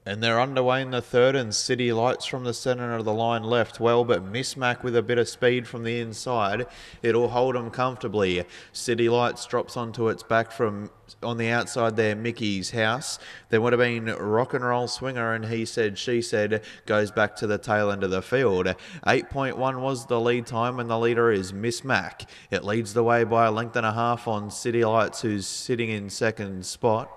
And they're underway in the third, and City Lights from the centre of the line left well, but Miss Mac with a bit of speed from the inside. It'll hold them comfortably. City Lights drops onto its back from on the outside there, Mickey's House. There would have been Rock and Roll Swinger, and He Said, She Said goes back to the tail end of the field. 8.1 was the lead time, and the leader is Miss Mac. It leads the way by a length and a half on City Lights, who's sitting in second spot.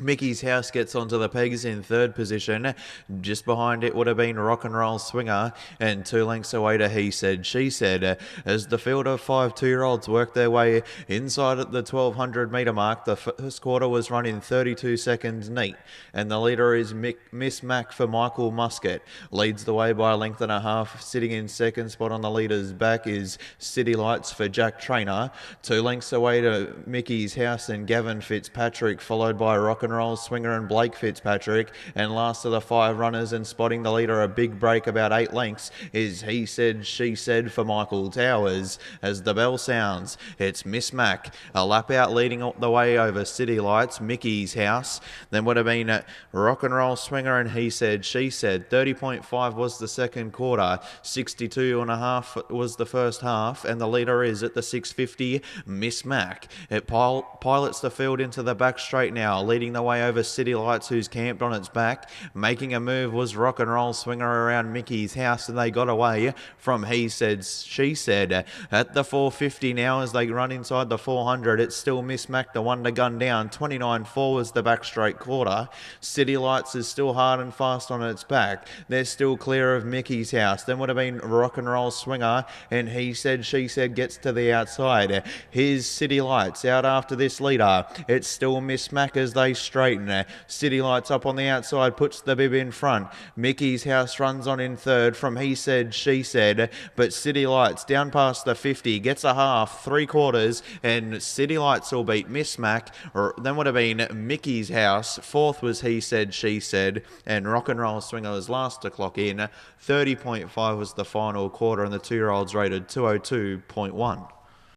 Mickey's House gets onto the pegs in third position. Just behind it would have been Rock and Roll Swinger, and 2 lengths away to He Said, She Said. As the field of 5 2-year-olds work their way inside at the 1200 metre mark, the first quarter was run in 32 seconds neat, and the leader is Miss Mac for Michael Muscat. Leads the way by a length and a half. Sitting in second spot on the leader's back is City Lights for Jack Trainer. 2 lengths away to Mickey's House and Gavin Fitzpatrick, followed by Rock and Roll Swinger and Blake Fitzpatrick. And last of the 5 runners, and spotting the leader a big break about 8 lengths, is He Said, She Said for Michael Towers. As the bell sounds, it's Miss Mac a lap out, leading the way over City Lights, Mickey's House. Then would have been Rock and Roll Swinger and He Said, She Said. 30.5 was the second quarter, 62.5 was the first half, and the leader is at the 650, Miss Mac. It pilots the field into the back straight now, leading the way over City Lights, who's camped on its back. Making a move was Rock and Roll Swinger around Mickey's House, and they got away from He Said, She Said. At the 450 now, as they run inside the 400, it's still Miss Mac, the one to gun down. 29.4 was the back straight quarter. City Lights is still hard and fast on its back. They're still clear of Mickey's House. Then would have been Rock and Roll Swinger, and He Said, She Said gets to the outside. Here's City Lights out after this leader. It's still Miss Mac as they straighten. City Lights up on the outside, puts the bib in front. Mickey's House runs on in third from He Said, She Said, but City Lights down past the 50, gets a half, 3/4, and City Lights will beat Miss Mac. Then would have been Mickey's House. Fourth was He Said, She Said, and Rock and Roll Swinger was last to clock in. 30.5 was the final quarter, and the 2-year-olds rated 202.1.